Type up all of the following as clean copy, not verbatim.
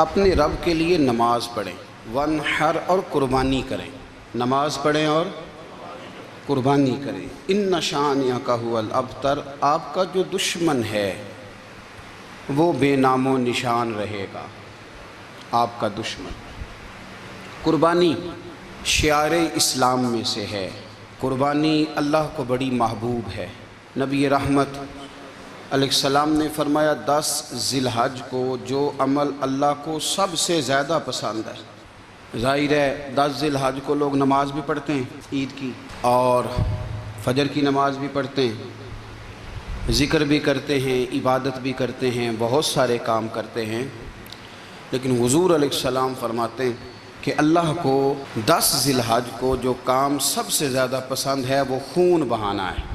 اپنے رب کے لیے نماز پڑھیں، وانحر اور قربانی کریں، نماز پڑھیں اور قربانی کریں۔ ان شانئک ھو الابتر، آپ کا جو دشمن ہے وہ بے نام و نشان رہے گا، آپ کا دشمن۔ قربانی شعار اسلام میں سے ہے، قربانی اللہ کو بڑی محبوب ہے۔ نبی رحمت علیہ السلام نے فرمایا 10 ذی الحج کو جو عمل اللہ کو سب سے زیادہ پسند ہے، ظاہر ہے 10 ذی الحج کو لوگ نماز بھی پڑھتے ہیں عید کی، اور فجر کی نماز بھی پڑھتے ہیں، ذکر بھی کرتے ہیں، عبادت بھی کرتے ہیں، بہت سارے کام کرتے ہیں، لیکن حضور علیہ السلام فرماتے ہیں کہ اللہ کو 10 ذی الحج کو جو کام سب سے زیادہ پسند ہے وہ خون بہانا ہے،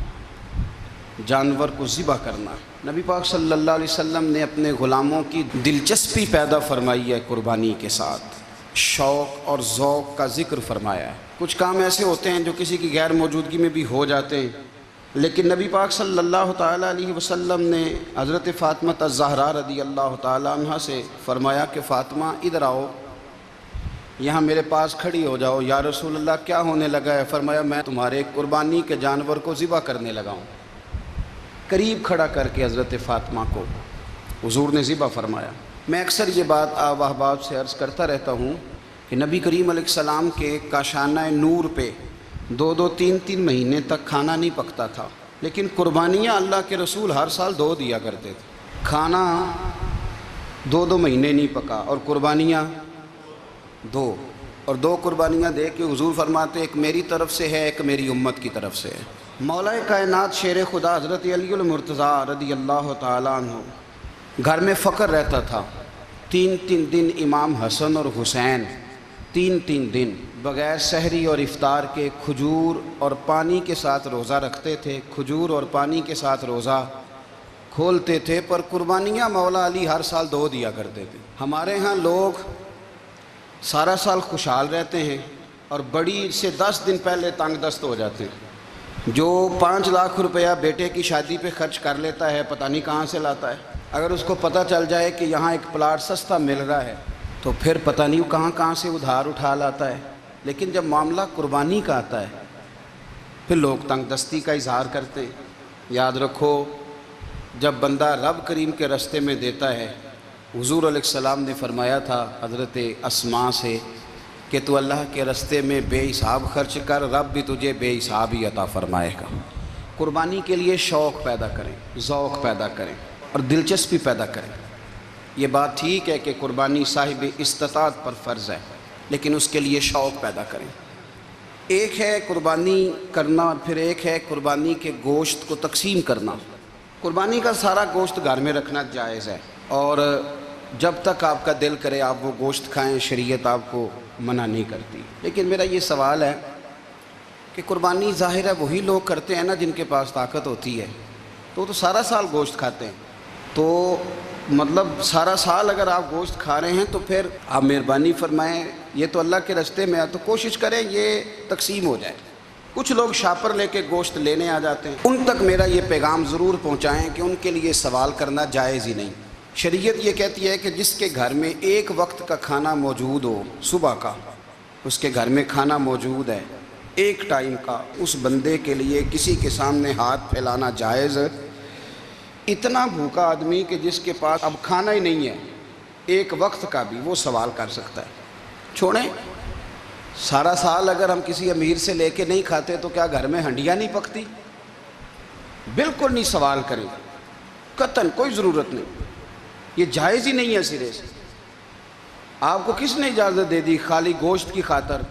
جانور کو ذبح کرنا ہے۔ نبی پاک صلی اللہ علیہ وسلم نے اپنے غلاموں کی دلچسپی پیدا فرمائی ہے قربانی کے ساتھ، شوق اور ذوق کا ذکر فرمایا ہے۔ کچھ کام ایسے ہوتے ہیں جو کسی کی غیر موجودگی میں بھی ہو جاتے ہیں، لیکن نبی پاک صلی اللہ تعالیٰ علیہ وسلم نے حضرت فاطمہ الزہرا رضی اللہ تعالیٰ عنہ سے فرمایا کہ فاطمہ ادھر آؤ، یہاں میرے پاس کھڑی ہو جاؤ۔ یا رسول اللہ کیا ہونے لگا ہے؟ فرمایا میں تمہارے قربانی کے جانور کو ذبح کرنے لگا ہوں۔ قریب کھڑا کر کے حضرت فاطمہ کو حضور نے ذبح فرمایا۔ میں اکثر یہ بات آپ احباب سے عرض کرتا رہتا ہوں کہ نبی کریم علیہ السلام کے کاشانہ نور پہ 2 3 مہینے تک کھانا نہیں پکتا تھا، لیکن قربانیاں اللہ کے رسول ہر سال 2 دیا کرتے تھے۔ کھانا 2 مہینے نہیں پکا اور قربانیاں 2، اور 2 قربانیاں دے کے حضور فرماتے ایک میری طرف سے ہے، ایک میری امت کی طرف سے ہے۔ مولا کائنات شیر خدا حضرت علی المرتضیٰ رضی اللہ تعالیٰ عنہ، گھر میں فقر رہتا تھا۔ 3 دن امام حسن اور حسین 3 دن بغیر سحری اور افطار کے کھجور اور پانی کے ساتھ روزہ رکھتے تھے، کھجور اور پانی کے ساتھ روزہ کھولتے تھے، پر قربانیاں مولا علی ہر سال 2 دیا کرتے تھے۔ ہمارے ہاں لوگ سارا سال خوشحال رہتے ہیں اور بڑی سے 10 دن پہلے تنگ دست ہو جاتے ہیں۔ جو 5 لاکھ روپیہ بیٹے کی شادی پہ خرچ کر لیتا ہے پتہ نہیں کہاں سے لاتا ہے، اگر اس کو پتہ چل جائے کہ یہاں ایک پلاٹ سستا مل رہا ہے تو پھر پتہ نہیں کہاں سے ادھار اٹھا لاتا ہے۔ لیکن جب معاملہ قربانی کا آتا ہے پھر لوگ تنگ دستی کا اظہار کرتے ہیں۔ یاد رکھو جب بندہ رب کریم کے راستے میں دیتا ہے، حضور علیہ السلام نے فرمایا تھا حضرت اسماء سے کہ تو اللہ کے راستے میں بے حساب خرچ کر، رب بھی تجھے بے حساب ہی عطا فرمائے گا۔ قربانی کے لیے شوق پیدا کریں، ذوق پیدا کریں اور دلچسپی پیدا کریں۔ یہ بات ٹھیک ہے کہ قربانی صاحب استطاعت پر فرض ہے، لیکن اس کے لیے شوق پیدا کریں۔ ایک ہے قربانی کرنا اور پھر ایک ہے قربانی کے گوشت کو تقسیم کرنا۔ قربانی کا سارا گوشت گھر میں رکھنا جائز ہے، اور جب تک آپ کا دل کرے آپ وہ گوشت کھائیں، شریعت آپ کو منع نہیں کرتی۔ لیکن میرا یہ سوال ہے کہ قربانی ظاہر ہے وہی لوگ کرتے ہیں نا جن کے پاس طاقت ہوتی ہے، تو سارا سال گوشت کھاتے ہیں، تو مطلب سارا سال اگر آپ گوشت کھا رہے ہیں تو پھر آپ مہربانی فرمائیں، یہ تو اللہ کے راستے میں ہے تو کوشش کریں یہ تقسیم ہو جائے۔ کچھ لوگ شاپر لے کے گوشت لینے آ جاتے ہیں، ان تک میرا یہ پیغام ضرور پہنچائیں کہ ان کے لیے سوال کرنا جائز ہی نہیں۔ شریعت یہ کہتی ہے کہ جس کے گھر میں ایک وقت کا کھانا موجود ہو، صبح کا اس کے گھر میں کھانا موجود ہے ایک ٹائم کا، اس بندے کے لیے کسی کے سامنے ہاتھ پھیلانا جائز۔ اتنا بھوکا آدمی کہ جس کے پاس اب کھانا ہی نہیں ہے ایک وقت کا بھی، وہ سوال کر سکتا ہے۔ چھوڑیں، سارا سال اگر ہم کسی امیر سے لے کے نہیں کھاتے تو کیا گھر میں ہنڈیاں نہیں پکتی؟ بالکل نہیں سوال کریں، قطعاً کوئی ضرورت نہیں، یہ جائز ہی نہیں ہے سرے سے۔ آپ کو کس نے اجازت دے دی خالی گوشت کی خاطر؟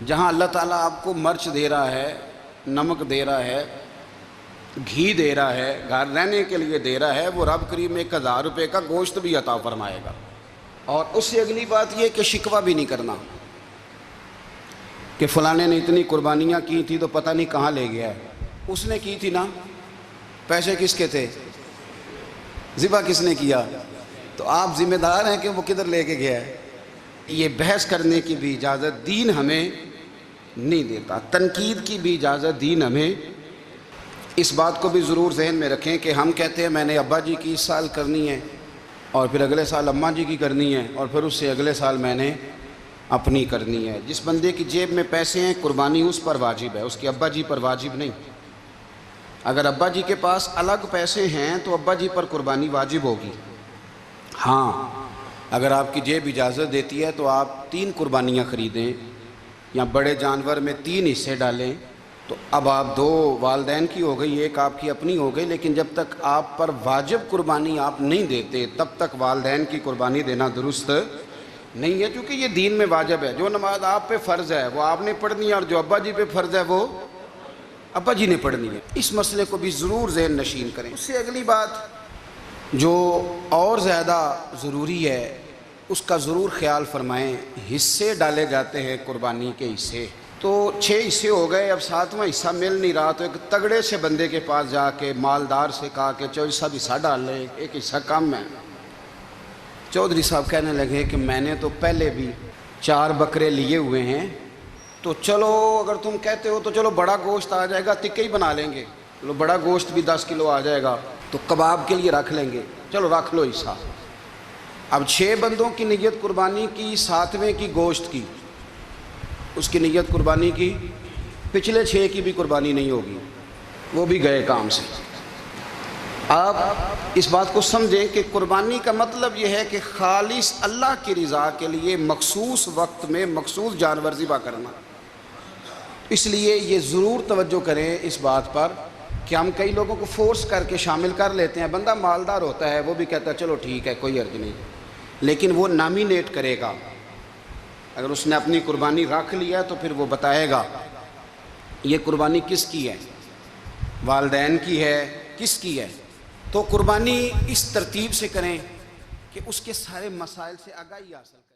جہاں اللہ تعالیٰ آپ کو مرچ دے رہا ہے، نمک دے رہا ہے، گھی دے رہا ہے، گھر رہنے کے لیے دے رہا ہے، وہ رب کریم 1000 روپے کا گوشت بھی عطا فرمائے گا۔ اور اس سے اگلی بات یہ کہ شکوہ بھی نہیں کرنا کہ فلانے نے اتنی قربانیاں کی تھی تو پتہ نہیں کہاں لے گیا ہے۔ اس نے کی تھی نا، پیسے کس کے تھے، ذبح کس نے کیا، تو آپ ذمہ دار ہیں کہ وہ کدھر لے کے گیا ہے۔ یہ بحث کرنے کی بھی اجازت دین ہمیں نہیں دیتا، تنقید کی بھی اجازت دین ہمیں۔ اس بات کو بھی ضرور ذہن میں رکھیں کہ ہم کہتے ہیں میں نے ابا جی کی اس سال کرنی ہے، اور پھر اگلے سال اماں جی کی کرنی ہے، اور پھر اس سے اگلے سال میں نے اپنی کرنی ہے۔ جس بندے کی جیب میں پیسے ہیں قربانی اس پر واجب ہے، اس کے ابا جی پر واجب نہیں۔ اگر ابا جی کے پاس الگ پیسے ہیں تو ابا جی پر قربانی واجب ہوگی۔ ہاں اگر آپ کی جیب اجازت دیتی ہے تو آپ 3 قربانیاں خریدیں یا بڑے جانور میں 3 حصے ڈالیں، تو اب آپ 2 والدین کی ہو گئی، 1 آپ کی اپنی ہو گئی، لیکن جب تک آپ پر واجب قربانی آپ نہیں دیتے تب تک والدین کی قربانی دینا درست نہیں ہے، کیونکہ یہ دین میں واجب ہے۔ جو نماز آپ پہ فرض ہے وہ آپ نے پڑھنی ہے، اور جو ابا جی پہ فرض ہے وہ ابا جی نے پڑھنی ہے۔ اس مسئلے کو بھی ضرور ذہن نشین کریں۔ اس سے اگلی بات جو اور زیادہ ضروری ہے اس کا ضرور خیال فرمائیں، حصے ڈالے جاتے ہیں قربانی کے حصے، تو 6 حصے ہو گئے، اب 7واں حصہ مل نہیں رہا، تو ایک تگڑے سے بندے کے پاس جا کے مالدار سے کہا کہ چودھری صاحب حصہ ڈال لیں، ایک حصہ کم ہے۔ چودھری صاحب کہنے لگے کہ میں نے تو پہلے بھی 4 بکرے لیے ہوئے ہیں، تو چلو اگر تم کہتے ہو تو چلو بڑا گوشت آ جائے گا، تکے ہی بنا لیں گے، چلو بڑا گوشت بھی 10 کلو آ جائے گا تو کباب کے لیے رکھ لیں گے، چلو رکھ لو حصہ۔ اب 6 بندوں کی نیت قربانی کی، 7ویں کی گوشت کی، اس کی نیت قربانی کی، پچھلے 6 کی بھی قربانی نہیں ہوگی، وہ بھی گئے کام سے۔ آپ اس بات کو سمجھیں کہ قربانی کا مطلب یہ ہے کہ خالص اللہ کی رضا کے لیے مخصوص وقت میں مخصوص جانور ذبح کرنا۔ اس لیے یہ ضرور توجہ کریں اس بات پر کہ ہم کئی لوگوں کو فورس کر کے شامل کر لیتے ہیں، بندہ مالدار ہوتا ہے وہ بھی کہتا ہے چلو ٹھیک ہے کوئی حرج نہیں، لیکن وہ نامینیٹ کرے گا۔ اگر اس نے اپنی قربانی رکھ لیا تو پھر وہ بتائے گا یہ قربانی کس کی ہے، والدین کی ہے، کس کی ہے۔ تو قربانی اس ترتیب سے کریں کہ اس کے سارے مسائل سے آگاہی حاصل کریں۔